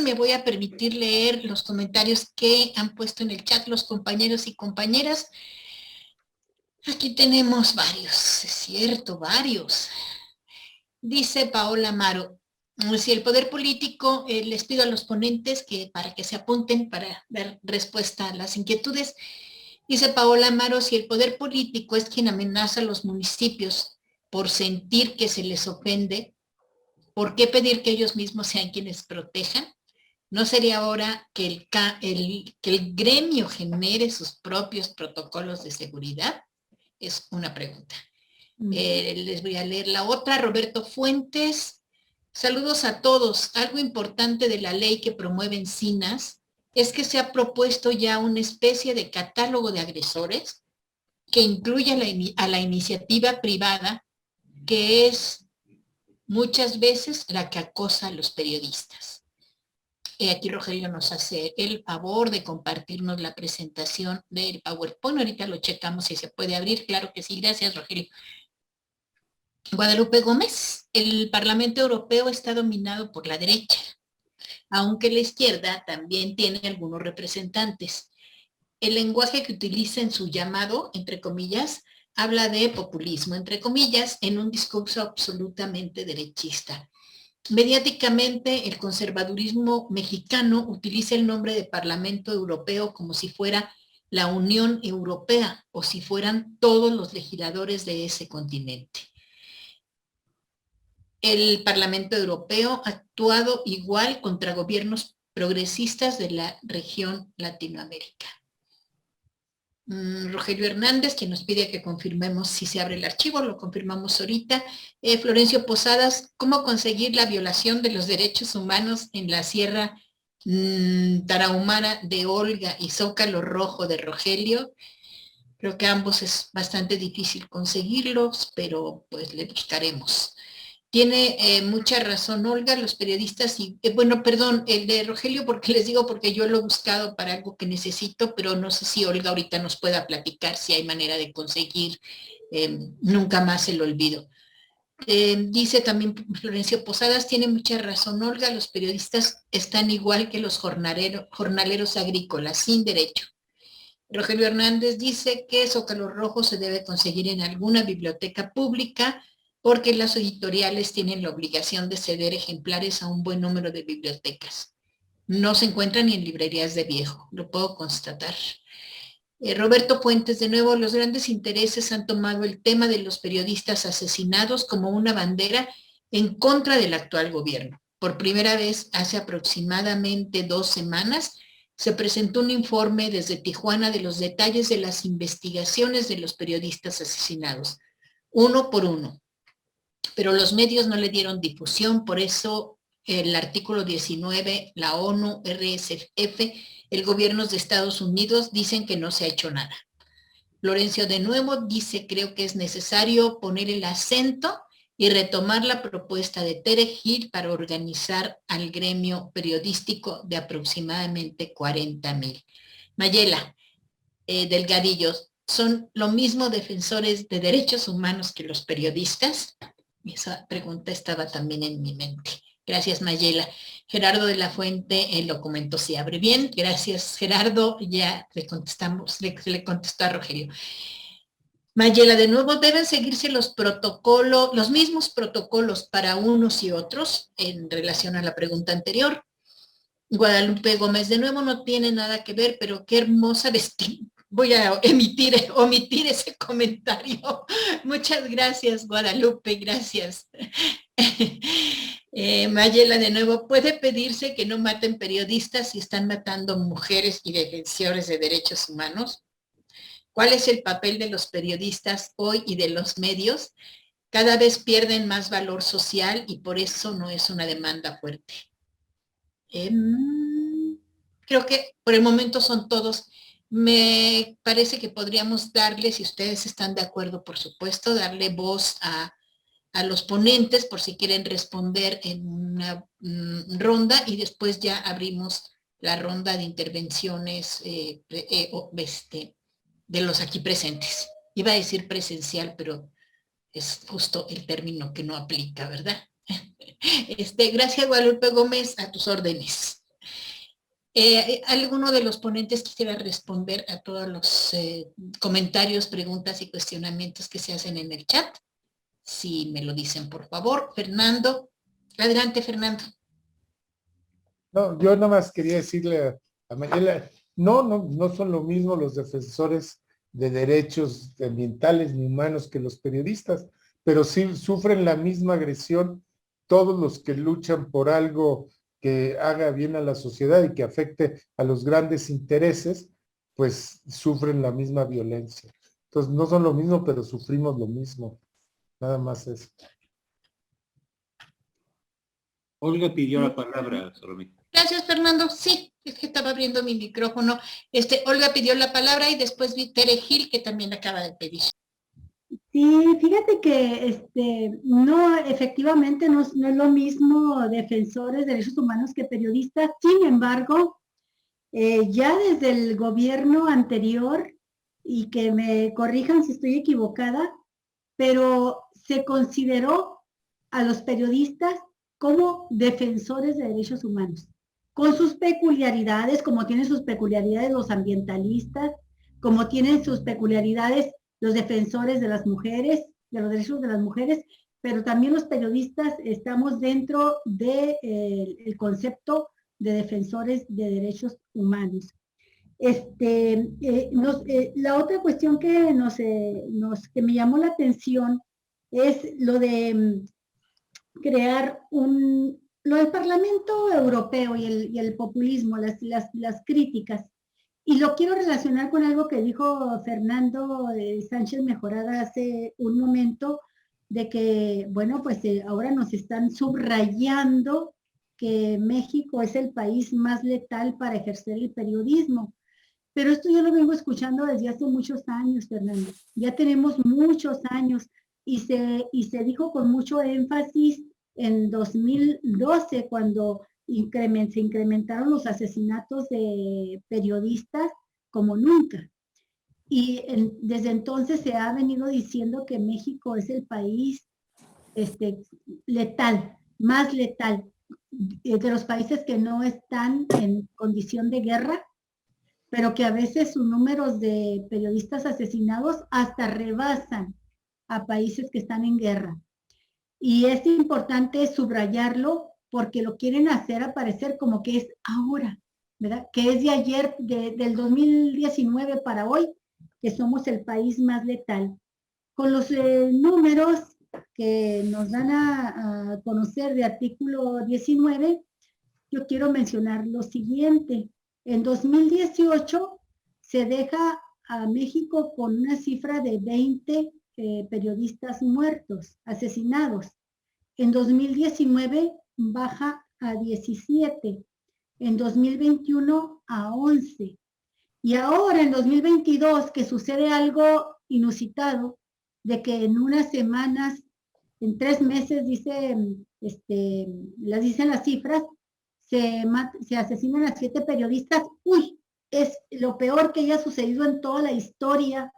me voy a permitir leer los comentarios que han puesto en el chat los compañeros y compañeras. Aquí tenemos varios, es cierto, varios. Dice Paola Amaro, si el poder político, les pido a los ponentes que para que se apunten para dar respuesta a las inquietudes. Dice Paola Amaro, si el poder político es quien amenaza a los municipios por sentir que se les ofende, ¿por qué pedir que ellos mismos sean quienes protejan? ¿No sería hora que el gremio genere sus propios protocolos de seguridad? Es una pregunta. Les voy a leer la otra. Roberto Fuentes, saludos a todos. Algo importante de la ley que promueve Encinas es que se ha propuesto ya una especie de catálogo de agresores que incluya a la iniciativa privada, que es muchas veces la que acosa a los periodistas. Aquí Rogelio nos hace el favor de compartirnos la presentación del PowerPoint. Ahorita lo checamos si se puede abrir. Claro que sí. Gracias, Rogelio. Guadalupe Gómez, el Parlamento Europeo está dominado por la derecha, aunque la izquierda también tiene algunos representantes. El lenguaje que utiliza en su llamado, entre comillas, habla de populismo, entre comillas, en un discurso absolutamente derechista. Mediáticamente, el conservadurismo mexicano utiliza el nombre de Parlamento Europeo como si fuera la Unión Europea o si fueran todos los legisladores de ese continente. El Parlamento Europeo ha actuado igual contra gobiernos progresistas de la región Latinoamérica. Rogelio Hernández, quien nos pide que confirmemos si se abre el archivo, lo confirmamos ahorita. Florencio Posadas, ¿cómo conseguir la violación de los derechos humanos en la Sierra Tarahumara de Olga y Zócalo Rojo de Rogelio? Creo que ambos es bastante difícil conseguirlos, pero pues le buscaremos. Tiene mucha razón Olga, los periodistas, y bueno, perdón, el de Rogelio, porque les digo, porque yo lo he buscado para algo que necesito, pero no sé si Olga ahorita nos pueda platicar si hay manera de conseguir nunca más el olvido. Dice también Florencio Posadas, tiene mucha razón Olga, los periodistas están igual que los jornaleros agrícolas, sin derecho. Rogelio Hernández dice que Zócalo Rojo se debe conseguir en alguna biblioteca pública, porque las editoriales tienen la obligación de ceder ejemplares a un buen número de bibliotecas. No se encuentran ni en librerías de viejo, lo puedo constatar. Roberto Puentes, de nuevo, los grandes intereses han tomado el tema de los periodistas asesinados como una bandera en contra del actual gobierno. Por primera vez, hace aproximadamente 2 semanas, se presentó un informe desde Tijuana de los detalles de las investigaciones de los periodistas asesinados, uno por uno. Pero los medios no le dieron difusión, por eso el artículo 19, la ONU, RSF, el gobierno de Estados Unidos dicen que no se ha hecho nada. Florencio de nuevo dice, creo que es necesario poner el acento y retomar la propuesta de Tere Gil para organizar al gremio periodístico de aproximadamente 40,000. Mayela, Delgadillo, ¿son lo mismo defensores de derechos humanos que los periodistas? Esa pregunta estaba también en mi mente. Gracias, Mayela. Gerardo de la Fuente lo comentó, si abre bien. Gracias, Gerardo. Ya le contestamos, le contestó a Rogelio. Mayela, de nuevo, deben seguirse los protocolos, los mismos protocolos para unos y otros en relación a la pregunta anterior. Guadalupe Gómez, de nuevo, no tiene nada que ver, pero qué hermosa vestimenta. Voy a omitir ese comentario. Muchas gracias, Guadalupe, gracias. Mayela, de nuevo, ¿puede pedirse que no maten periodistas si están matando mujeres y defensores de derechos humanos? ¿Cuál es el papel de los periodistas hoy y de los medios? Cada vez pierden más valor social y por eso no es una demanda fuerte. Creo que por el momento son todos. Me parece que podríamos darle, si ustedes están de acuerdo, por supuesto, darle voz a los ponentes por si quieren responder en una ronda y después ya abrimos la ronda de intervenciones de los aquí presentes. Iba a decir presencial, pero es justo el término que no aplica, ¿verdad? Gracias, Guadalupe Gómez, a tus órdenes. ¿Alguno de los ponentes quisiera responder a todos los comentarios, preguntas y cuestionamientos que se hacen en el chat? Si me lo dicen, por favor. Fernando. Adelante, Fernando. No, yo nada más quería decirle a Mariela, no son lo mismo los defensores de derechos ambientales ni humanos que los periodistas, pero sí sufren la misma agresión todos los que luchan por algo que haga bien a la sociedad y que afecte a los grandes intereses, pues sufren la misma violencia. Entonces no son lo mismo, pero sufrimos lo mismo. Nada más eso. Olga pidió la palabra, Solomita. Gracias, Fernando. Sí, es que estaba abriendo mi micrófono. Olga pidió la palabra y después vi Tere Gil, que también acaba de pedir. Sí, fíjate que no, efectivamente no es lo mismo defensores de derechos humanos que periodistas. Sin embargo, ya desde el gobierno anterior, y que me corrijan si estoy equivocada, pero se consideró a los periodistas como defensores de derechos humanos, con sus peculiaridades, como tienen sus peculiaridades los ambientalistas, como tienen sus peculiaridades los defensores de las mujeres, de los derechos de las mujeres, pero también los periodistas estamos dentro del concepto de defensores de derechos humanos. La otra cuestión que me llamó la atención es lo de crear lo del Parlamento Europeo y el populismo, las críticas. Y lo quiero relacionar con algo que dijo Fernando Sánchez Mejorada hace un momento, de que, bueno, pues ahora nos están subrayando que México es el país más letal para ejercer el periodismo. Pero esto yo lo vengo escuchando desde hace muchos años, Fernando. Ya tenemos muchos años y se dijo con mucho énfasis en 2012, cuando se incrementaron los asesinatos de periodistas como nunca. Y desde entonces se ha venido diciendo que México es el país letal, más letal, de los países que no están en condición de guerra, pero que a veces sus números de periodistas asesinados hasta rebasan a países que están en guerra. Y es importante subrayarlo porque lo quieren hacer aparecer como que es ahora, ¿verdad? Que es de ayer, del 2019 para hoy, que somos el país más letal. Con los números que nos dan a conocer de artículo 19, yo quiero mencionar lo siguiente. En 2018 se deja a México con una cifra de 20 periodistas muertos, asesinados. En 2019 baja a 17, en 2021 a 11. Y ahora en 2022, que sucede algo inusitado, de que en unas semanas, en 3 meses, dicen las cifras, se asesinan a 7 periodistas. ¡Uy! Es lo peor que haya sucedido en toda la historia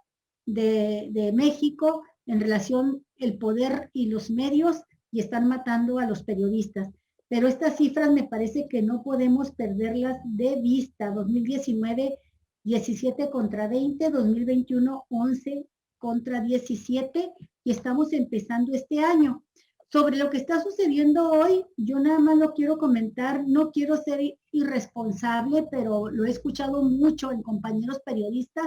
de México en relación al poder y los medios, y están matando a los periodistas. Pero estas cifras me parece que no podemos perderlas de vista. 2019, 17 contra 20, 2021, 11 contra 17, y estamos empezando este año. Sobre lo que está sucediendo hoy, yo nada más lo quiero comentar, no quiero ser irresponsable, pero lo he escuchado mucho en compañeros periodistas,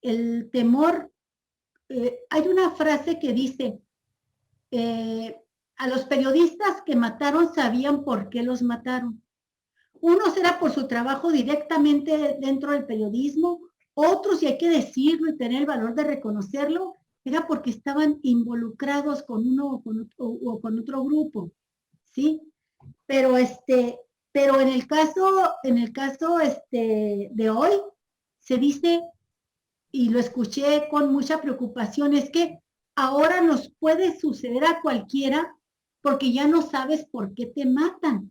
el temor. Hay una frase que dice, a los periodistas que mataron sabían por qué los mataron. Unos era por su trabajo directamente dentro del periodismo, otros, y hay que decirlo y tener el valor de reconocerlo, era porque estaban involucrados con uno o con otro grupo, ¿sí? Pero en el caso de hoy, se dice, y lo escuché con mucha preocupación, es que ahora nos puede suceder a cualquiera porque ya no sabes por qué te matan.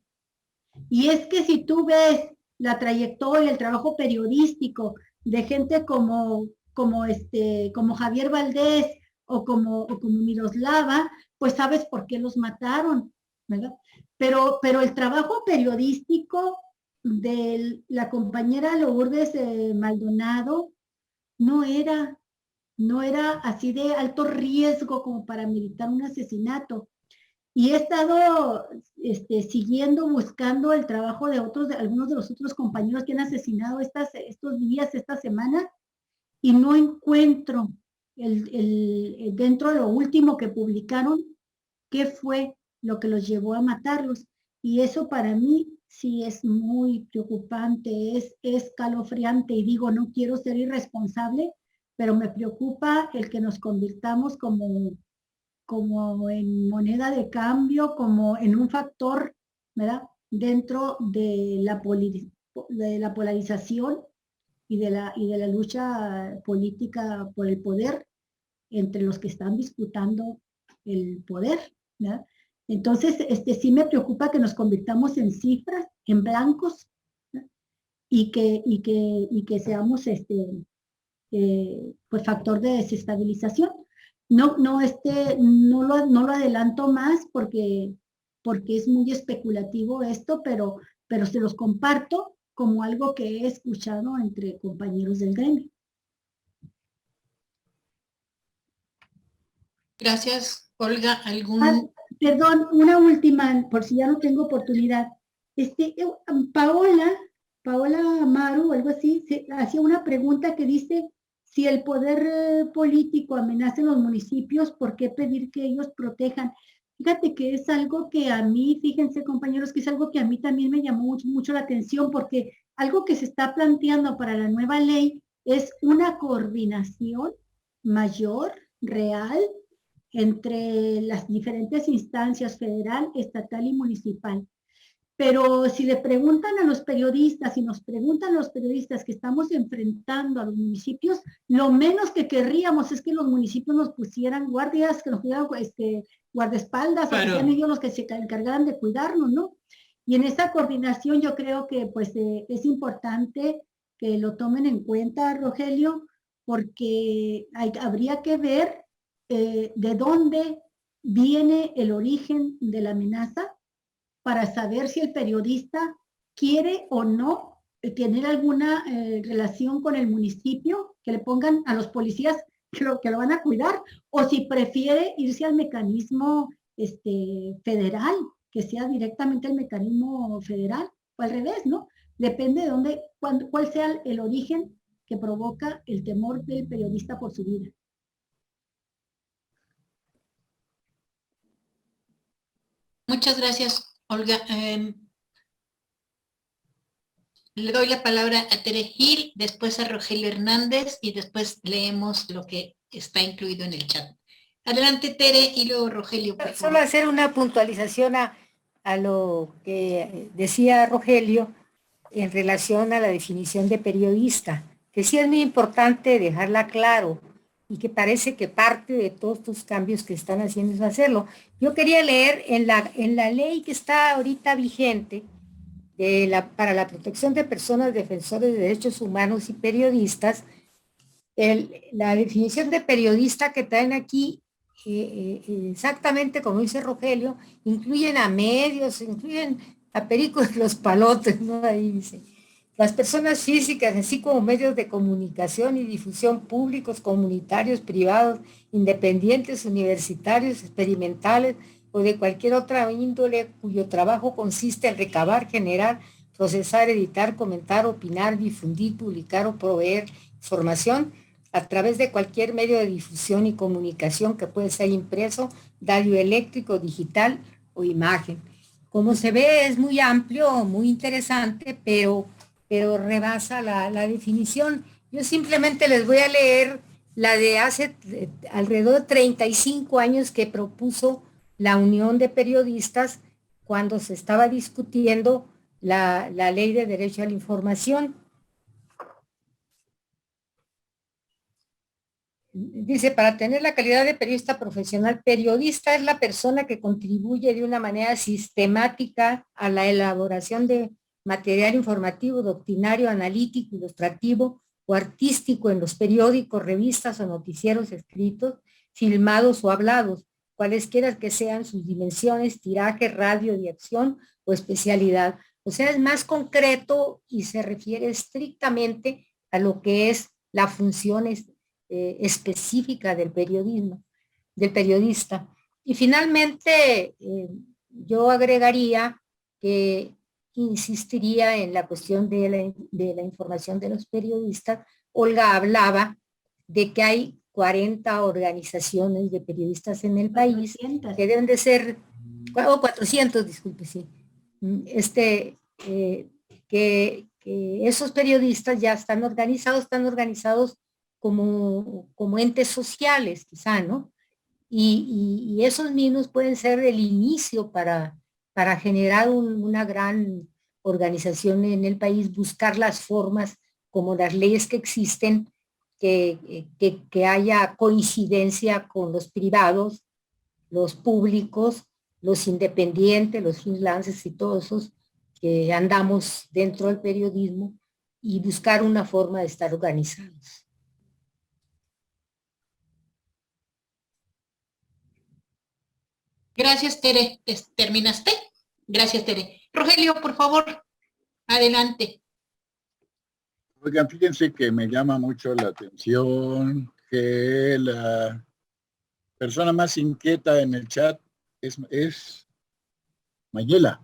Y es que si tú ves la trayectoria, el trabajo periodístico de gente como Javier Valdés o como Miroslava, pues sabes por qué los mataron, ¿verdad? Pero el trabajo periodístico de la compañera Lourdes Maldonado no era así de alto riesgo como para meditar un asesinato. Y he estado siguiendo, buscando el trabajo de algunos de los otros compañeros que han asesinado estos días, esta semana, y no encuentro dentro de lo último que publicaron qué fue lo que los llevó a matarlos. Y eso para mí sí es muy preocupante, es escalofriante, y digo, no quiero ser irresponsable, pero me preocupa el que nos convirtamos como en moneda de cambio, como en un factor, ¿verdad? Dentro de la polarización y de la lucha política por el poder entre los que están disputando el poder, ¿verdad? Entonces, sí me preocupa que nos convirtamos en cifras, en blancos, ¿verdad? y que seamos pues factor de desestabilización. No lo adelanto más porque es muy especulativo esto, pero se los comparto como algo que he escuchado entre compañeros del gremio. Gracias, Olga. Perdón, una última, por si ya no tengo oportunidad. Paola Amaru, algo así, hacía una pregunta que dice, si el poder político amenaza en los municipios, ¿por qué pedir que ellos protejan? Fíjate que es algo que a mí, fíjense compañeros, que es algo que a mí también me llamó mucho la atención, porque algo que se está planteando para la nueva ley es una coordinación mayor, real, entre las diferentes instancias federal, estatal y municipal. Pero si le preguntan a los periodistas, si nos preguntan los periodistas que estamos enfrentando a los municipios, lo menos que querríamos es que los municipios nos pusieran guardias, que nos pusieran guardaespaldas, claro, o que sean ellos los que se encargaran de cuidarnos, ¿no? Y en esa coordinación yo creo que pues es importante que lo tomen en cuenta, Rogelio, porque habría que ver de dónde viene el origen de la amenaza, para saber si el periodista quiere o no tener alguna relación con el municipio, que le pongan a los policías que lo van a cuidar, o si prefiere irse al mecanismo federal, que sea directamente el mecanismo federal, o al revés, ¿no? Depende de cuál sea el origen que provoca el temor del periodista por su vida. Muchas gracias, Olga. Le doy la palabra a Tere Gil, después a Rogelio Hernández y después leemos lo que está incluido en el chat. Adelante, Tere, y luego Rogelio. Solo hacer una puntualización a lo que decía Rogelio en relación a la definición de periodista, que sí es muy importante dejarla claro y que parece que parte de todos estos cambios que están haciendo es hacerlo. Yo quería leer en la ley que está ahorita vigente para la protección de personas defensores de derechos humanos y periodistas, la definición de periodista que traen aquí, exactamente como dice Rogelio, incluyen a medios, incluyen a pericos los palotes, ¿no? Ahí dice. Las personas físicas, así como medios de comunicación y difusión públicos, comunitarios, privados, independientes, universitarios, experimentales o de cualquier otra índole cuyo trabajo consiste en recabar, generar, procesar, editar, comentar, opinar, difundir, publicar o proveer información a través de cualquier medio de difusión y comunicación que puede ser impreso, radioeléctrico, digital o imagen. Como se ve, es muy amplio, muy interesante, pero rebasa la definición. Yo simplemente les voy a leer la de hace alrededor de 35 años que propuso la Unión de Periodistas cuando se estaba discutiendo la Ley de Derecho a la Información. Dice, para tener la calidad de periodista profesional, periodista es la persona que contribuye de una manera sistemática a la elaboración de material informativo, doctrinario, analítico, ilustrativo o artístico en los periódicos, revistas o noticieros escritos, filmados o hablados, cualesquiera que sean sus dimensiones, tiraje, radio, dirección o especialidad, O sea, es más concreto y se refiere estrictamente a lo que es la función específica del periodismo, del periodista. Y finalmente, yo agregaría que insistiría en la cuestión de la información de los periodistas. Olga hablaba de que hay 40 organizaciones de periodistas en el país, 400. que deben de ser, o 400, disculpe, sí. Que esos periodistas ya están organizados como entes sociales, quizá, ¿no? Y esos mismos pueden ser el inicio para generar una gran organización en el país, buscar las formas como las leyes que existen, que haya coincidencia con los privados, los públicos, los independientes, los freelancers y todos esos que andamos dentro del periodismo y buscar una forma de estar organizados. Gracias, Tere. ¿Terminaste? Gracias, Tere. Rogelio, por favor, adelante. Oigan, fíjense que me llama mucho la atención que la persona más inquieta en el chat es Mayela.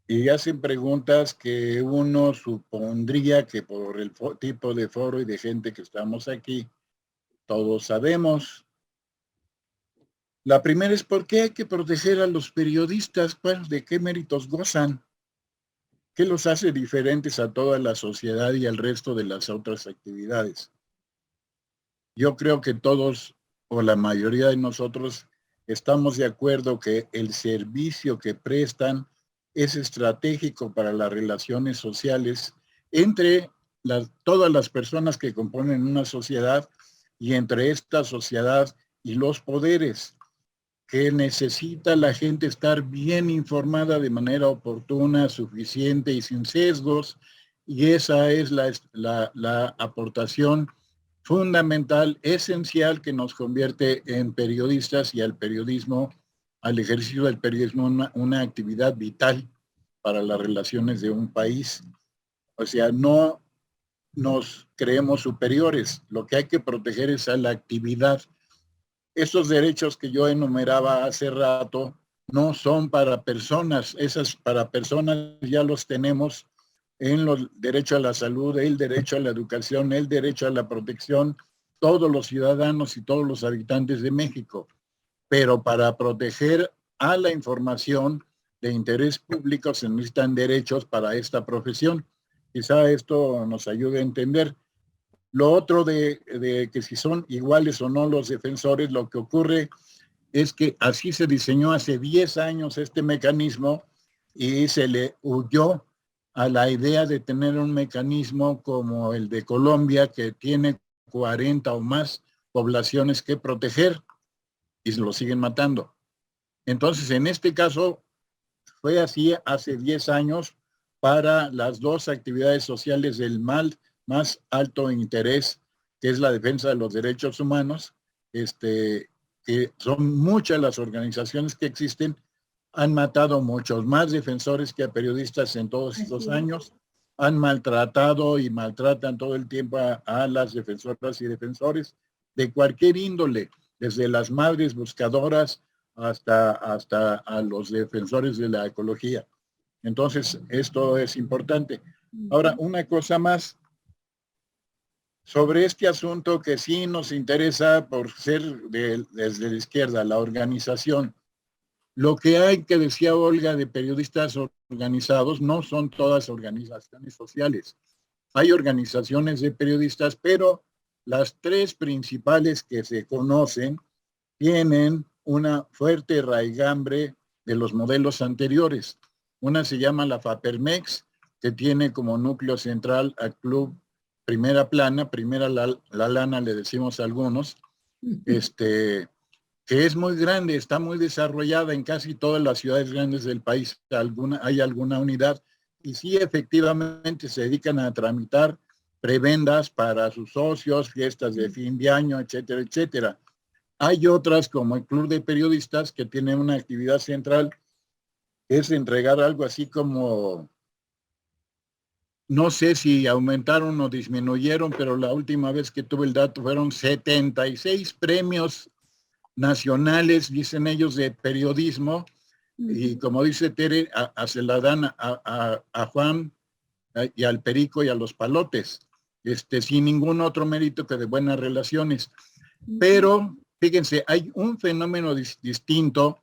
Y hacen preguntas que uno supondría que por el tipo de foro y de gente que estamos aquí, todos sabemos. La primera es ¿por qué hay que proteger a los periodistas? ¿De qué méritos gozan? ¿Qué los hace diferentes a toda la sociedad y al resto de las otras actividades? Yo creo que todos, o la mayoría de nosotros, estamos de acuerdo que el servicio que prestan es estratégico para las relaciones sociales entre todas las personas que componen una sociedad y entre esta sociedad y los poderes, que necesita la gente estar bien informada de manera oportuna, suficiente y sin sesgos, y esa es la aportación fundamental, esencial, que nos convierte en periodistas y al periodismo, al ejercicio del periodismo, una actividad vital para las relaciones de un país. O sea, no nos creemos superiores, lo que hay que proteger es a la actividad. Esos derechos que yo enumeraba hace rato no son para personas, esas para personas ya los tenemos en los derechos a la salud, el derecho a la educación, el derecho a la protección, todos los ciudadanos y todos los habitantes de México. Pero para proteger a la información de interés público se necesitan derechos para esta profesión. Quizá esto nos ayude a entender. Lo otro de que si son iguales o no los defensores, lo que ocurre es que así se diseñó hace 10 años este mecanismo y se le huyó a la idea de tener un mecanismo como el de Colombia, que tiene 40 o más poblaciones que proteger y se lo siguen matando. Entonces, en este caso, fue así hace 10 años para las dos actividades sociales del más alto interés, que es la defensa de los derechos humanos, que son muchas las organizaciones que existen, han matado muchos más defensores que a periodistas en todos estos años, han maltratado y maltratan todo el tiempo a las defensoras y defensores de cualquier índole, desde las madres buscadoras hasta a los defensores de la ecología. Entonces, esto es importante. Ahora, una cosa más sobre este asunto que sí nos interesa por ser desde la izquierda, la organización. Lo que hay, que decía Olga, de periodistas organizados, no son todas organizaciones sociales. Hay organizaciones de periodistas, pero las tres principales que se conocen tienen una fuerte raigambre de los modelos anteriores. Una se llama la FAPERMEX, que tiene como núcleo central al Club Primera Plana, Primera la Lana, le decimos a algunos, que es muy grande, está muy desarrollada en casi todas las ciudades grandes del país. Hay alguna unidad y sí, efectivamente se dedican a tramitar prebendas para sus socios, fiestas de fin de año, etcétera, etcétera. Hay otras como el Club de Periodistas que tienen una actividad central es entregar algo así como, no sé si aumentaron o disminuyeron, pero la última vez que tuve el dato fueron 76 premios nacionales, dicen ellos, de periodismo, y como dice Tere, se la dan a Juan y al Perico y a los Palotes, sin ningún otro mérito que de buenas relaciones. Pero, fíjense, hay un fenómeno distinto,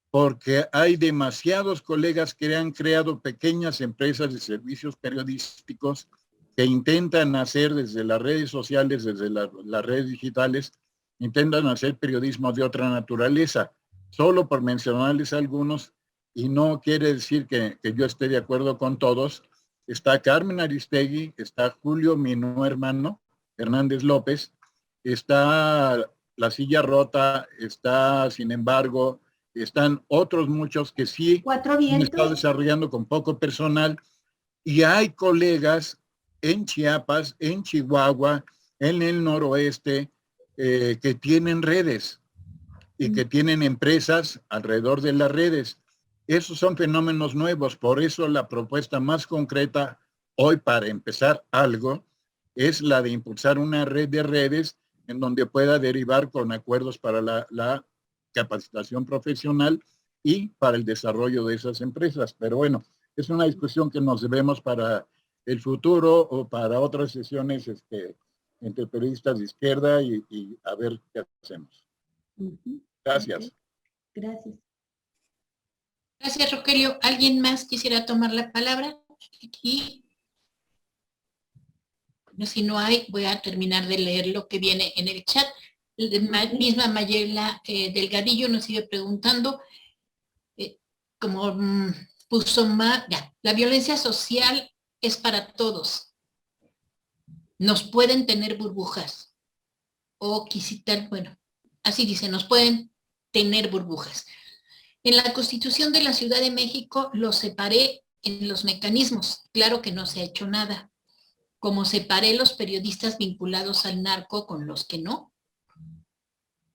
porque hay demasiados colegas que han creado pequeñas empresas de servicios periodísticos que intentan hacer desde las redes sociales, desde las redes digitales, intentan hacer periodismo de otra naturaleza, solo por mencionarles algunos, y no quiere decir que yo esté de acuerdo con todos. Está Carmen Aristegui, está Julio, mi nuevo hermano, Hernández López, está La Silla Rota, está, sin embargo, están otros muchos que sí han estado desarrollando con poco personal, y hay colegas en Chiapas, en Chihuahua, en el noroeste, que tienen redes y que tienen empresas alrededor de las redes. Esos son fenómenos nuevos, por eso la propuesta más concreta hoy para empezar algo es la de impulsar una red de redes en donde pueda derivar con acuerdos para la capacitación profesional y para el desarrollo de esas empresas. Pero bueno, es una discusión que nos debemos para el futuro o para otras sesiones entre periodistas de izquierda y a ver qué hacemos. Gracias. Okay. Gracias. Gracias, Rogelio. ¿Alguien más quisiera tomar la palabra? Aquí. Si no hay, voy a terminar de leer lo que viene en el chat. La misma Mayela Delgadillo nos sigue preguntando, como puso ya, la violencia social es para todos. Nos pueden tener burbujas. O quisitar, bueno, así dice, nos pueden tener burbujas. En la Constitución de la Ciudad de México lo separé en los mecanismos. Claro que no se ha hecho nada. Como separé los periodistas vinculados al narco con los que no,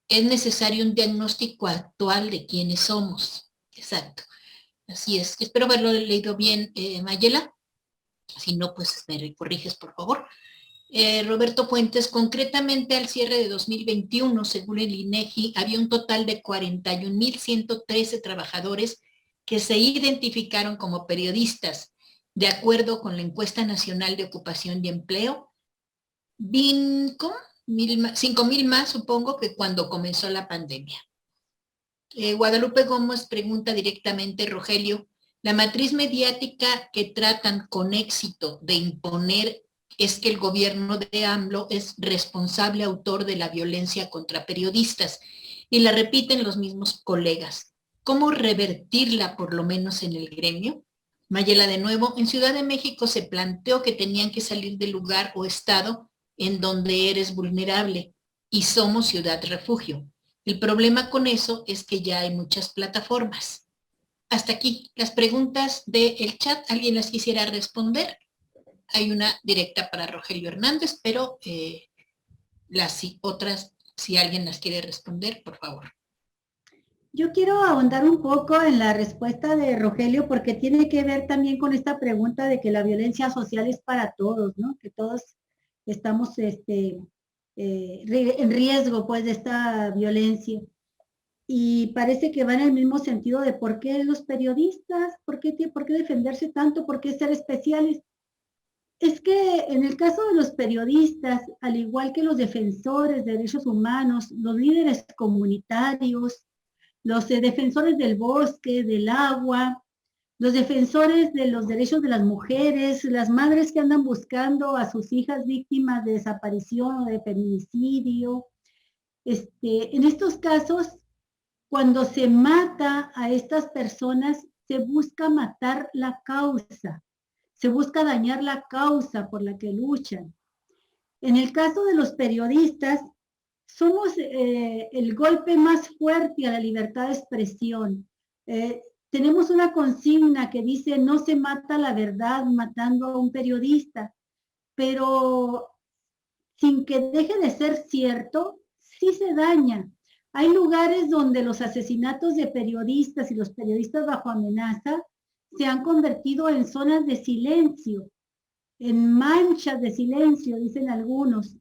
es necesario un diagnóstico actual de quiénes somos. Exacto. Así es. Espero haberlo leído bien, Mayela. Si no, pues me corriges, por favor. Roberto Fuentes, concretamente al cierre de 2021, según el INEGI, había un total de 41,113 trabajadores que se identificaron como periodistas. De acuerdo con la encuesta nacional de ocupación y empleo, 5,000 más, supongo, que cuando comenzó la pandemia. Guadalupe Gómez pregunta directamente, Rogelio, la matriz mediática que tratan con éxito de imponer es que el gobierno de AMLO es responsable autor de la violencia contra periodistas, y la repiten los mismos colegas. ¿Cómo revertirla, por lo menos en el gremio? Mayela, de nuevo, en Ciudad de México se planteó que tenían que salir del lugar o estado en donde eres vulnerable, y somos ciudad refugio. El problema con eso es que ya hay muchas plataformas. Hasta aquí las preguntas del chat. ¿Alguien las quisiera responder? Hay una directa para Rogelio Hernández, pero las otras, si alguien las quiere responder, por favor. Yo quiero ahondar un poco en la respuesta de Rogelio, porque tiene que ver también con esta pregunta de que la violencia social es para todos, ¿no? Que todos estamos en riesgo, pues, de esta violencia. Y parece que va en el mismo sentido de por qué los periodistas, por qué defenderse tanto, por qué ser especiales. Es que en el caso de los periodistas, al igual que los defensores de derechos humanos, los líderes comunitarios, los defensores del bosque, del agua, los defensores de los derechos de las mujeres, las madres que andan buscando a sus hijas víctimas de desaparición o de feminicidio. En estos casos, cuando se mata a estas personas, se busca matar la causa, se busca dañar la causa por la que luchan. En el caso de los periodistas, somos el golpe más fuerte a la libertad de expresión. Tenemos una consigna que dice, no se mata la verdad matando a un periodista, pero sin que deje de ser cierto, sí se daña, Hay lugares donde los asesinatos de periodistas y los periodistas bajo amenaza se han convertido en zonas de silencio, en manchas de silencio, dicen algunos.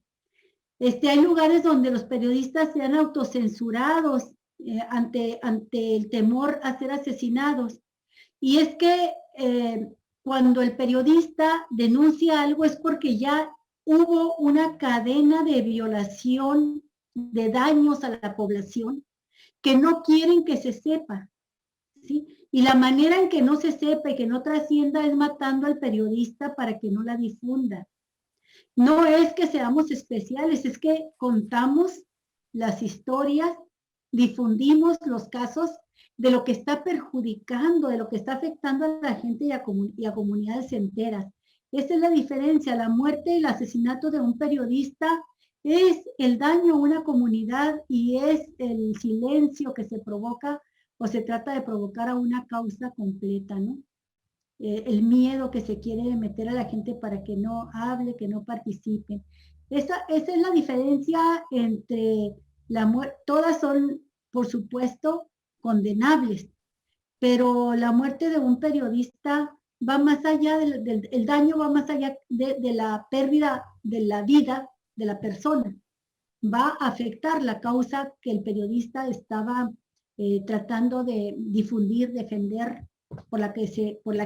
Hay lugares donde los periodistas se han autocensurados ante el temor a ser asesinados. Y es que cuando el periodista denuncia algo es porque ya hubo una cadena de violación, de daños a la población, que no quieren que se sepa, ¿sí? Y la manera en que no se sepa y que no trascienda es matando al periodista para que no la difunda. No es que seamos especiales, es que contamos las historias, difundimos los casos de lo que está perjudicando, de lo que está afectando a la gente y a comunidades enteras. Esa es la diferencia. La muerte y el asesinato de un periodista es el daño a una comunidad y es el silencio que se provoca o se trata de provocar a una causa completa, ¿no? El miedo que se quiere meter a la gente para que no hable, que no participe. Esa es la diferencia entre la muerte. Todas son, por supuesto, condenables, pero la muerte de un periodista va más allá el daño va más allá de la pérdida de la vida de la persona. Va a afectar la causa que el periodista estaba tratando de difundir, defender, por la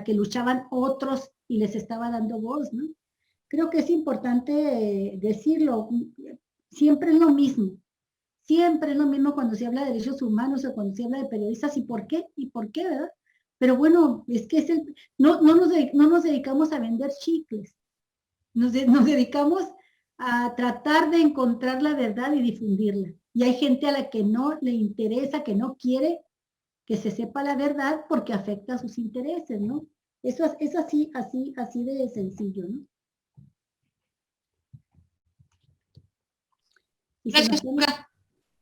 que luchaban otros y les estaba dando voz, ¿no? Creo que es importante decirlo. Siempre es lo mismo. Siempre es lo mismo cuando se habla de derechos humanos o cuando se habla de periodistas. ¿Y por qué? ¿Y por qué, verdad? Pero bueno, es que no nos dedicamos a vender chicles. Nos dedicamos a tratar de encontrar la verdad y difundirla. Y hay gente a la que no le interesa, que no quiere que se sepa la verdad porque afecta a sus intereses, ¿no? Eso es así de sencillo, ¿no? Gracias, Olga.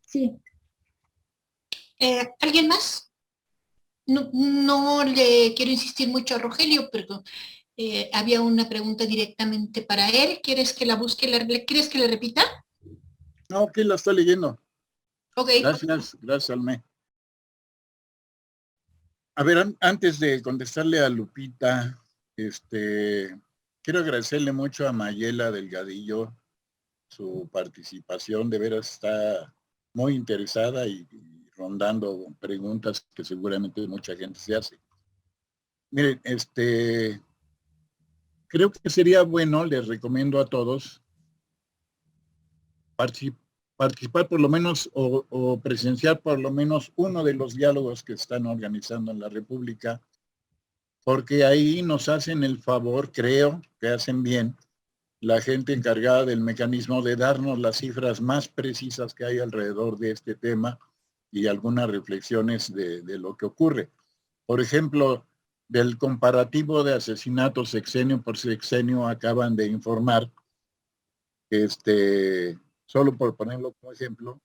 Sí. ¿Alguien más? No le quiero insistir mucho a Rogelio, pero había una pregunta directamente para él. ¿Quieres que la busque? ¿Quieres que le repita? No, que la estoy leyendo. Ok. Gracias, Alme. A ver, antes de contestarle a Lupita, quiero agradecerle mucho a Mayela Delgadillo su participación. De veras está muy interesada y rondando preguntas que seguramente mucha gente se hace. Miren, creo que sería bueno, les recomiendo a todos, participar por lo menos o presenciar por lo menos uno de los diálogos que están organizando en la República, porque ahí nos hacen el favor, creo que hacen bien, la gente encargada del mecanismo de darnos las cifras más precisas que hay alrededor de este tema y algunas reflexiones de lo que ocurre. Por ejemplo, del comparativo de asesinatos sexenio por sexenio acaban de informar, solo por ponerlo como ejemplo,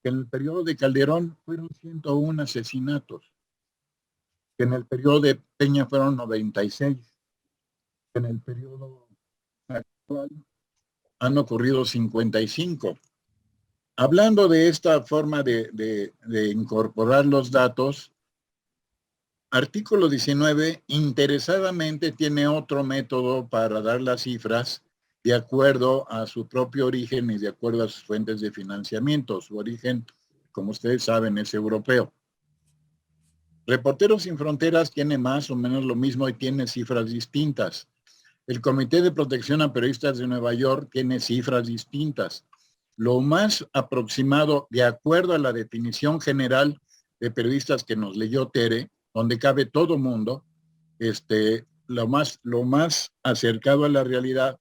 que en el periodo de Calderón fueron 101 asesinatos, que en el periodo de Peña fueron 96, que en el periodo actual han ocurrido 55. Hablando de esta forma de incorporar los datos, artículo 19 interesadamente tiene otro método para dar las cifras de acuerdo a su propio origen y de acuerdo a sus fuentes de financiamiento. Su origen, como ustedes saben, es europeo. Reporteros Sin Fronteras tiene más o menos lo mismo y tiene cifras distintas. El Comité de Protección a Periodistas de Nueva York tiene cifras distintas. Lo más aproximado, de acuerdo a la definición general de periodistas que nos leyó Tere, donde cabe todo mundo, lo más acercado a la realidad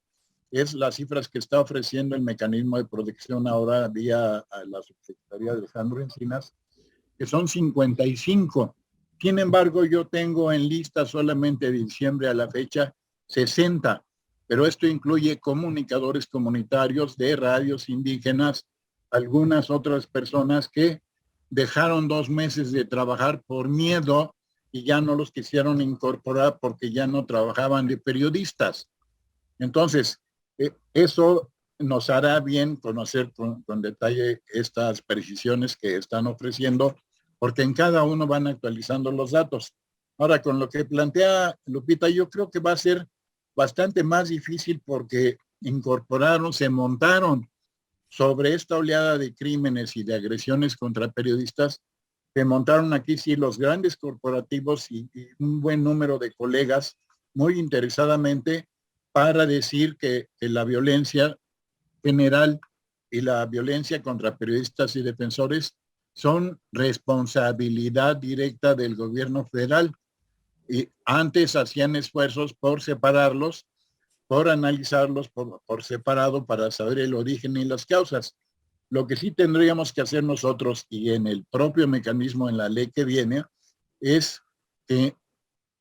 es las cifras que está ofreciendo el mecanismo de protección ahora vía a la subsecretaría de Alejandro Encinas, que son 55. Sin embargo, yo tengo en lista solamente de diciembre a la fecha 60, pero esto incluye comunicadores comunitarios de radios indígenas, algunas otras personas que dejaron 2 meses de trabajar por miedo y ya no los quisieron incorporar porque ya no trabajaban de periodistas. Entonces, eso nos hará bien conocer con detalle estas precisiones que están ofreciendo, porque en cada uno van actualizando los datos. Ahora, con lo que plantea Lupita, yo creo que va a ser bastante más difícil porque se montaron sobre esta oleada de crímenes y de agresiones contra periodistas, que montaron aquí sí los grandes corporativos y un buen número de colegas muy interesadamente para decir que la violencia general y la violencia contra periodistas y defensores son responsabilidad directa del gobierno federal. Y antes hacían esfuerzos por separarlos, por analizarlos por separado para saber el origen y las causas. Lo que sí tendríamos que hacer nosotros y en el propio mecanismo en la ley que viene es que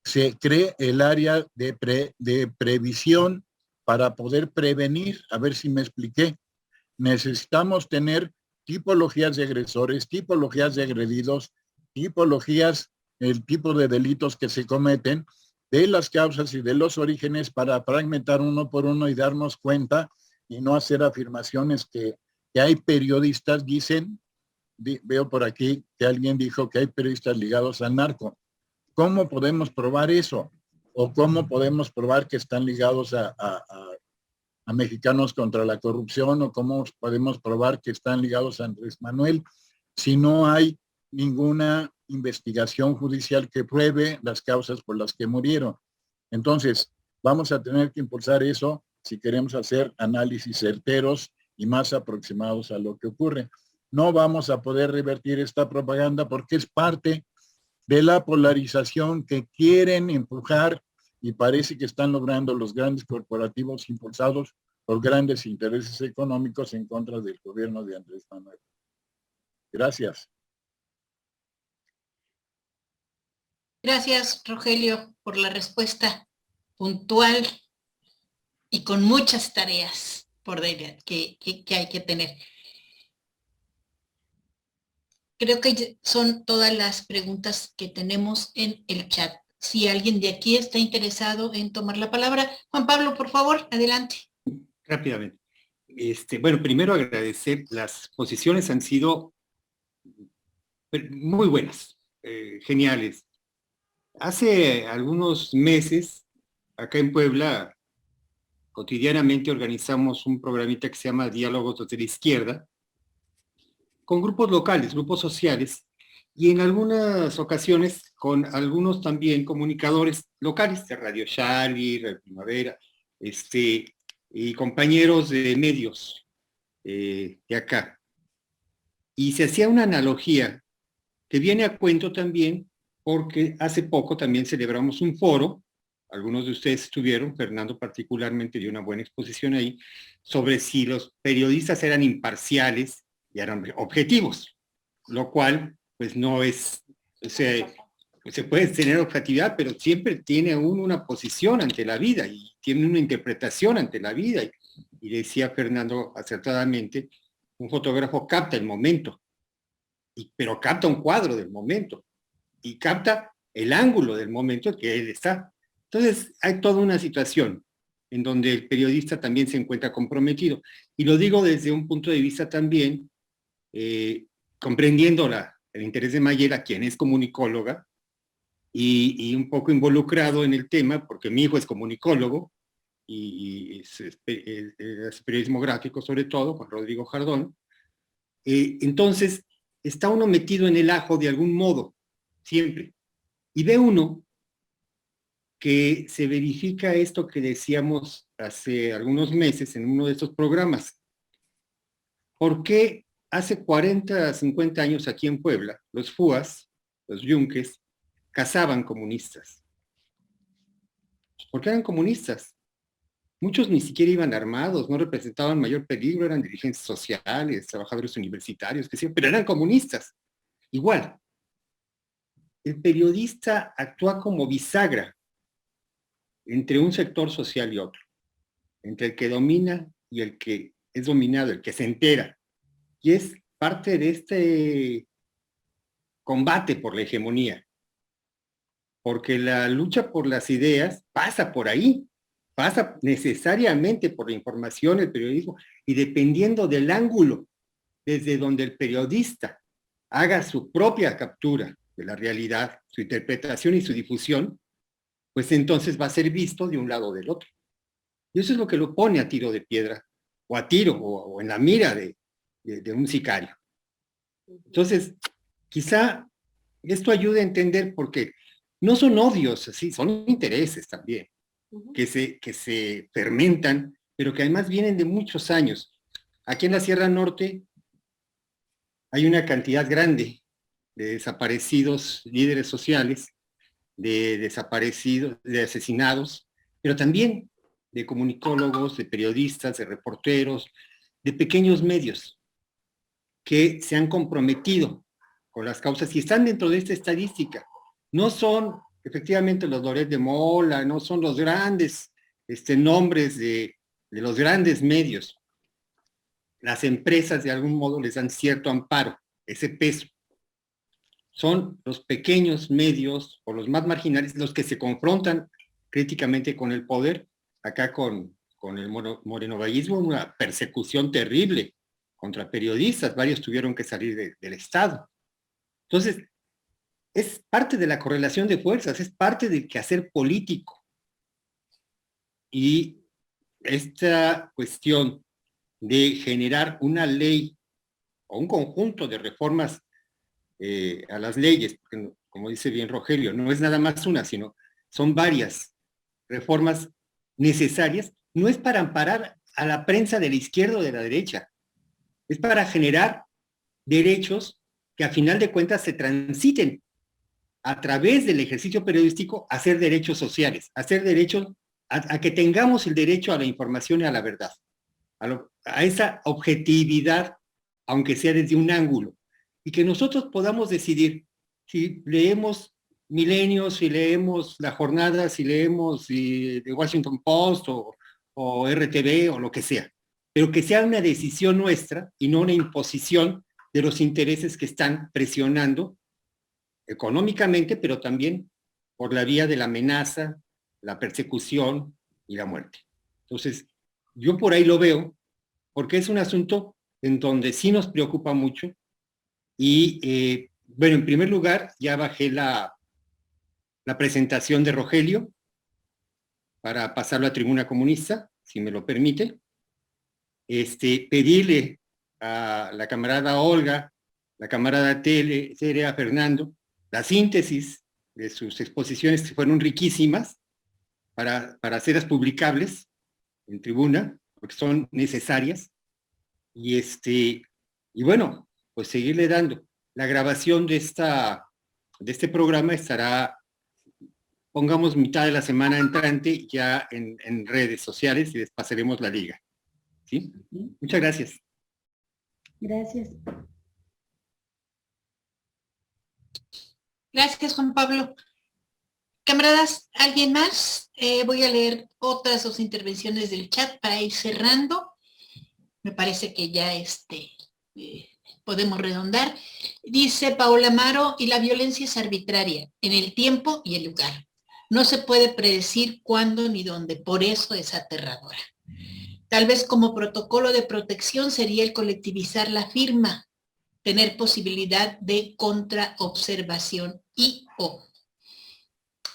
se cree el área de previsión para poder prevenir. A ver si me expliqué. Necesitamos tener tipologías de agresores, tipologías de agredidos, tipologías, el tipo de delitos que se cometen, de las causas y de los orígenes para fragmentar uno por uno y darnos cuenta y no hacer afirmaciones que hay periodistas, dicen, veo por aquí que alguien dijo que hay periodistas ligados al narco. ¿Cómo podemos probar eso? ¿O cómo podemos probar que están ligados a mexicanos contra la corrupción? ¿O cómo podemos probar que están ligados a Andrés Manuel si no hay ninguna investigación judicial que pruebe las causas por las que murieron? Entonces, vamos a tener que impulsar eso si queremos hacer análisis certeros y más aproximados a lo que ocurre. No vamos a poder revertir esta propaganda porque es parte de la polarización que quieren empujar y parece que están logrando los grandes corporativos impulsados por grandes intereses económicos en contra del gobierno de Andrés Manuel. Gracias. Gracias, Rogelio, por la respuesta puntual y con muchas tareas por delante que hay que tener. Creo que son todas las preguntas que tenemos en el chat. Si alguien de aquí está interesado en tomar la palabra, Juan Pablo, por favor, adelante. Rápidamente. Bueno, primero agradecer, las posiciones han sido muy buenas, geniales. Hace algunos meses, acá en Puebla, cotidianamente organizamos un programita que se llama Diálogos desde la Izquierda, con grupos locales, grupos sociales, y en algunas ocasiones con algunos también comunicadores locales, de Radio Xali, Radio Primavera, y compañeros de medios de acá. Y se hacía una analogía que viene a cuento también porque hace poco también celebramos un foro, algunos de ustedes estuvieron, Fernando particularmente dio una buena exposición ahí, sobre si los periodistas eran imparciales y eran objetivos, lo cual pues no es, se puede tener objetividad, pero siempre tiene uno una posición ante la vida y tiene una interpretación ante la vida. Y decía Fernando acertadamente, un fotógrafo capta el momento, pero capta un cuadro del momento y capta el ángulo del momento en que él está. Entonces hay toda una situación en donde el periodista también se encuentra comprometido. Y lo digo desde un punto de vista también, comprendiendo el interés de Mayela, quien es comunicóloga, y un poco involucrado en el tema, porque mi hijo es comunicólogo, y es periodismo gráfico sobre todo, Juan Rodrigo Jardón. Entonces, está uno metido en el ajo de algún modo, siempre. Y ve uno que se verifica esto que decíamos hace algunos meses en uno de estos programas. ¿Por qué hace 40, 50 años aquí en Puebla, los FUAS, los yunques, cazaban comunistas? Porque eran comunistas. Muchos ni siquiera iban armados, no representaban mayor peligro, eran dirigentes sociales, trabajadores universitarios, pero eran comunistas. Igual, el periodista actúa como bisagra entre un sector social y otro, entre el que domina y el que es dominado, el que se entera. Y es parte de este combate por la hegemonía, porque la lucha por las ideas pasa por ahí, pasa necesariamente por la información, el periodismo, y dependiendo del ángulo desde donde el periodista haga su propia captura de la realidad, su interpretación y su difusión, pues entonces va a ser visto de un lado o del otro. Y eso es lo que lo pone a tiro de piedra, o a tiro, o en la mira de un sicario. Entonces, quizá esto ayude a entender por qué. No son odios, así, son intereses también, que se fermentan, pero que además vienen de muchos años. Aquí en la Sierra Norte hay una cantidad grande de desaparecidos líderes sociales, de desaparecidos, de asesinados, pero también de comunicólogos, de periodistas, de reporteros, de pequeños medios que se han comprometido con las causas y están dentro de esta estadística. No son efectivamente los Loret de Mola, no son los grandes nombres de los grandes medios. Las empresas de algún modo les dan cierto amparo, ese peso. Son los pequeños medios o los más marginales los que se confrontan críticamente con el poder. Acá con el morenovallismo, una persecución terrible contra periodistas, varios tuvieron que salir del Estado. Entonces, es parte de la correlación de fuerzas, es parte del quehacer político. Y esta cuestión de generar una ley o un conjunto de reformas a las leyes, porque como dice bien Rogelio, no es nada más una, sino son varias reformas necesarias, no es para amparar a la prensa de la izquierda o de la derecha, es para generar derechos que a final de cuentas se transiten a través del ejercicio periodístico a ser derechos sociales, a ser derechos, a que tengamos el derecho a la información y a la verdad, a esa objetividad, aunque sea desde un ángulo, y que nosotros podamos decidir si leemos Milenio, si leemos La Jornada, si leemos The Washington Post o RTV o lo que sea, pero que sea una decisión nuestra y no una imposición de los intereses que están presionando económicamente, pero también por la vía de la amenaza, la persecución y la muerte. Entonces, yo por ahí lo veo, porque es un asunto en donde sí nos preocupa mucho y, bueno, en primer lugar, ya bajé la presentación de Rogelio para pasarlo a Tribuna Comunista, si me lo permite. Pedirle a la camarada Olga, la camarada Tere, a Fernando, la síntesis de sus exposiciones que fueron riquísimas para hacerlas publicables en Tribuna, porque son necesarias, y bueno, pues seguirle dando. La grabación de este programa estará, pongamos, mitad de la semana entrante ya en redes sociales y les pasaremos la liga. ¿Sí? Muchas gracias. Gracias. Gracias, Juan Pablo. Camaradas, ¿alguien más? Voy a leer otras dos intervenciones del chat para ir cerrando. Me parece que ya podemos redondar. Dice Paola Amaro, y la violencia es arbitraria en el tiempo y el lugar. No se puede predecir cuándo ni dónde, por eso es aterradora. Tal vez como protocolo de protección sería el colectivizar la firma, tener posibilidad de contraobservación y/o.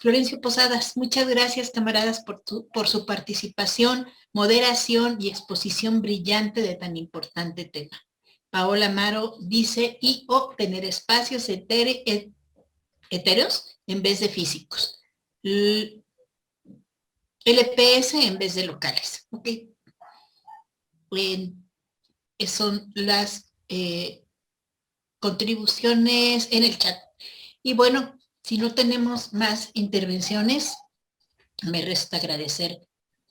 Florencio Posadas, muchas gracias, camaradas, por su participación, moderación y exposición brillante de tan importante tema. Paola Amaro dice, y/o tener espacios heteros en vez de físicos. LPS en vez de locales. Ok. Son las contribuciones en el chat. Y bueno, si no tenemos más intervenciones, me resta agradecer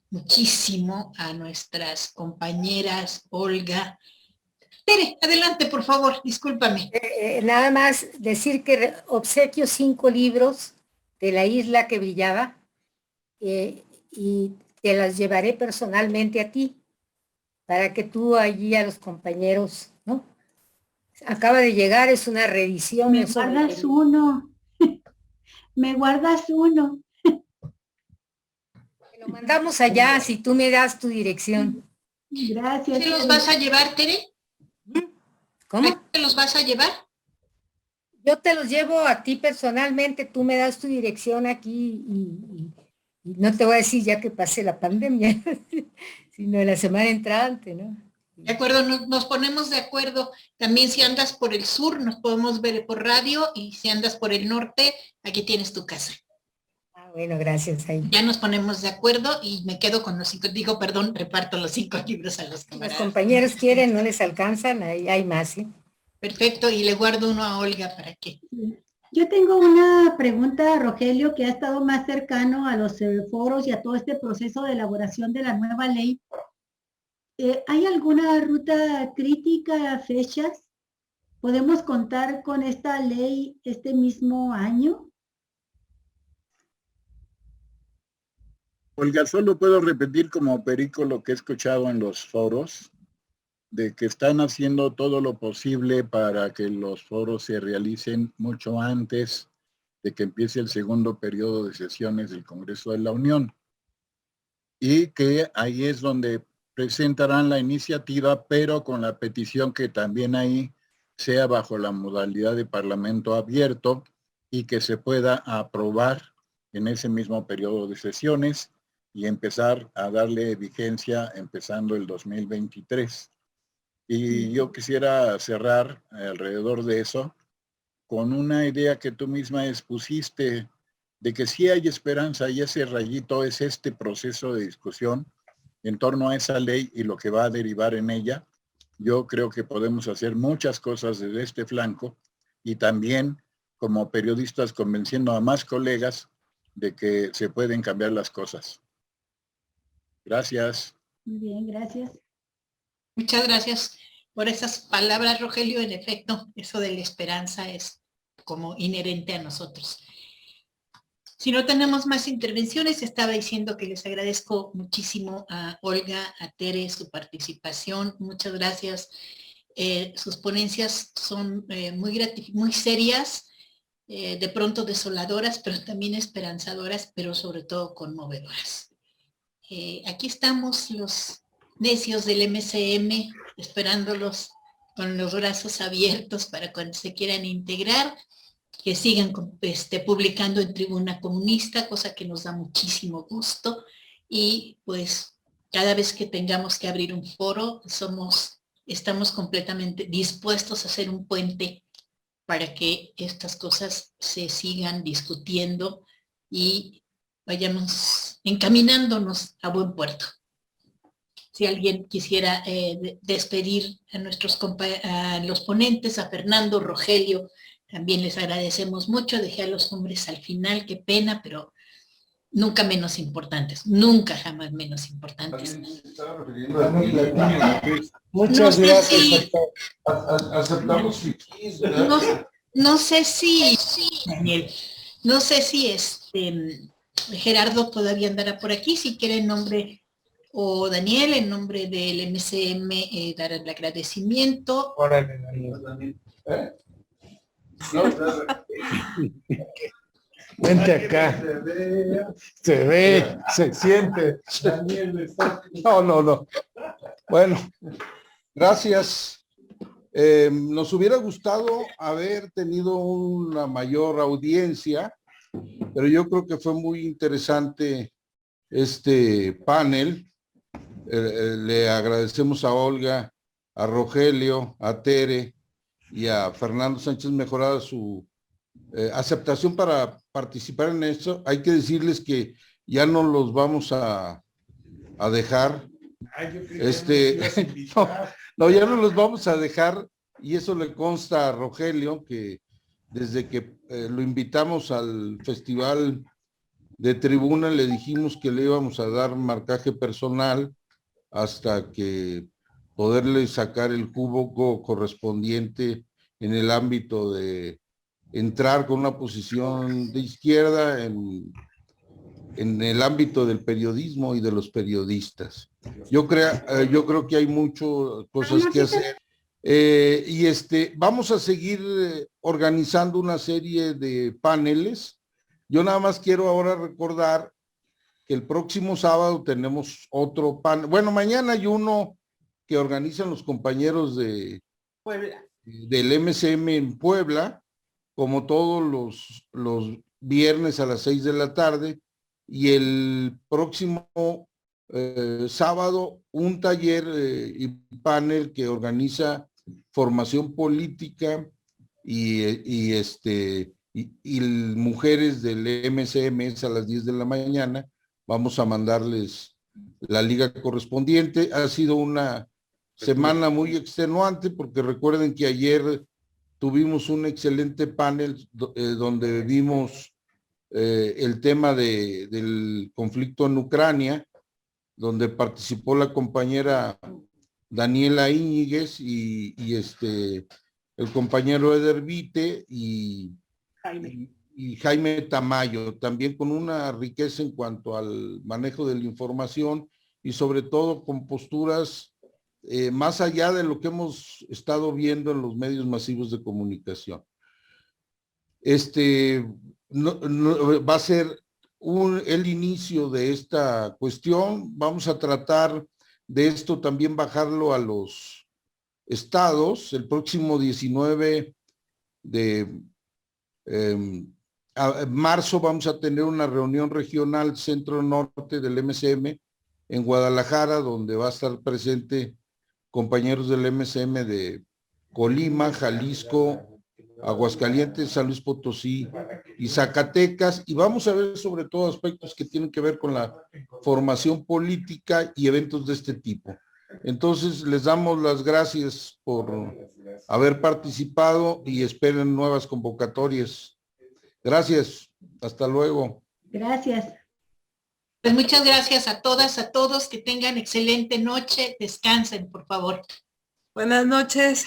muchísimo a nuestras compañeras Olga. Tere, adelante, por favor, discúlpame. Nada más decir que obsequio 5 libros de La Isla que Brillaba y te las llevaré personalmente a ti para que tú allí a los compañeros, ¿no? Acaba de llegar, es una reedición. Me guardas uno. Me guardas uno. Lo mandamos allá si tú me das tu dirección. Gracias. ¿Sí los vas a llevar, Tere? ¿Cómo? ¿A qué los vas a llevar? Yo te los llevo a ti personalmente, tú me das tu dirección aquí y no te voy a decir ya que pase la pandemia, sino la semana entrante, ¿no? De acuerdo, nos ponemos de acuerdo. También si andas por el sur, nos podemos ver por radio, y si andas por el norte, aquí tienes tu casa. Ah, bueno, gracias. Ahí. Ya nos ponemos de acuerdo y me quedo con los 5, reparto los 5 libros a los camaradas. Los compañeros quieren, no les alcanzan, ahí hay más, ¿sí? Perfecto, y le guardo uno a Olga para que... Yo tengo una pregunta a Rogelio, que ha estado más cercano a los foros y a todo este proceso de elaboración de la nueva ley. ¿Hay alguna ruta crítica, fechas? ¿Podemos contar con esta ley este mismo año? Olga, solo puedo repetir como perico lo que he escuchado en los foros, de que están haciendo todo lo posible para que los foros se realicen mucho antes de que empiece el segundo periodo de sesiones del Congreso de la Unión. Y que ahí es donde presentarán la iniciativa, pero con la petición que también ahí sea bajo la modalidad de parlamento abierto y que se pueda aprobar en ese mismo periodo de sesiones y empezar a darle vigencia empezando el 2023. Y yo quisiera cerrar alrededor de eso con una idea que tú misma expusiste de que sí hay esperanza, y ese rayito es este proceso de discusión en torno a esa ley y lo que va a derivar en ella. Yo creo que podemos hacer muchas cosas desde este flanco y también como periodistas convenciendo a más colegas de que se pueden cambiar las cosas. Gracias. Muy bien, gracias. Muchas gracias por esas palabras, Rogelio. En efecto, eso de la esperanza es como inherente a nosotros. Si no tenemos más intervenciones, estaba diciendo que les agradezco muchísimo a Olga, a Tere, su participación. Muchas gracias. Sus ponencias son muy serias, de pronto desoladoras, pero también esperanzadoras, pero sobre todo conmovedoras. Aquí estamos los necios del MCM, esperándolos con los brazos abiertos para cuando se quieran integrar, que sigan publicando en Tribuna Comunista, cosa que nos da muchísimo gusto, y pues cada vez que tengamos que abrir un foro, estamos completamente dispuestos a hacer un puente para que estas cosas se sigan discutiendo y vayamos encaminándonos a buen puerto. Si alguien quisiera despedir a los ponentes, a Fernando, Rogelio, también les agradecemos mucho. Dejé a los hombres al final, qué pena, pero nunca menos importantes, nunca jamás menos importantes. Muchas gracias. Aceptamos fichis, no sé si, Daniel, no sé si Gerardo todavía andará por aquí, si quiere en nombre, o Daniel, en nombre del MCM, dar el agradecimiento. Órale, Daniel. Vente acá. Se ve, se siente. No. Bueno, gracias. Nos hubiera gustado haber tenido una mayor audiencia, pero yo creo que fue muy interesante este panel. Le agradecemos a Olga, a Rogelio, a Tere y a Fernando Sánchez Mejorada su aceptación para participar en esto. Hay que decirles que ya no los vamos a dejar. Ya no los vamos a dejar, y eso le consta a Rogelio, que desde que lo invitamos al Festival de Tribuna le dijimos que le íbamos a dar marcaje personal hasta que poderle sacar el cubo correspondiente en el ámbito de entrar con una posición de izquierda en el ámbito del periodismo y de los periodistas. Yo creo que hay muchas cosas que hacer. Vamos a seguir organizando una serie de paneles. Yo nada más quiero ahora recordar que el próximo sábado tenemos otro panel. Bueno, mañana hay uno que organizan los compañeros del MCM en Puebla, como todos los viernes a las 6 de la tarde, y el próximo sábado un taller y panel que organiza formación política y mujeres del MCM a las 10 de la mañana. Vamos a mandarles la liga correspondiente. Ha sido una semana muy extenuante porque recuerden que ayer tuvimos un excelente panel donde vimos el tema del conflicto en Ucrania, donde participó la compañera Daniela Íñiguez y el compañero Eder Vite y Jaime Tamayo, también con una riqueza en cuanto al manejo de la información y sobre todo con posturas más allá de lo que hemos estado viendo en los medios masivos de comunicación. Va a ser el inicio de esta cuestión. Vamos a tratar de esto también bajarlo a los estados. El próximo 19 de marzo vamos a tener una reunión regional centro-norte del MCM en Guadalajara, donde va a estar presente compañeros del MCM de Colima, Jalisco, Aguascalientes, San Luis Potosí y Zacatecas, y vamos a ver sobre todo aspectos que tienen que ver con la formación política y eventos de este tipo. Entonces, les damos las gracias por haber participado y esperen nuevas convocatorias. Gracias. Hasta luego. Gracias. Pues muchas gracias a todas, a todos, que tengan excelente noche, descansen, por favor. Buenas noches.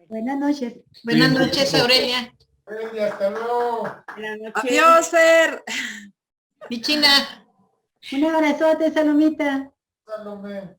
Buenas noches. Buenas noches, Aurelia. Hasta luego. Buenas noches. Adiós, Fer. Mi China. Un abrazote, Salomita. Salomé.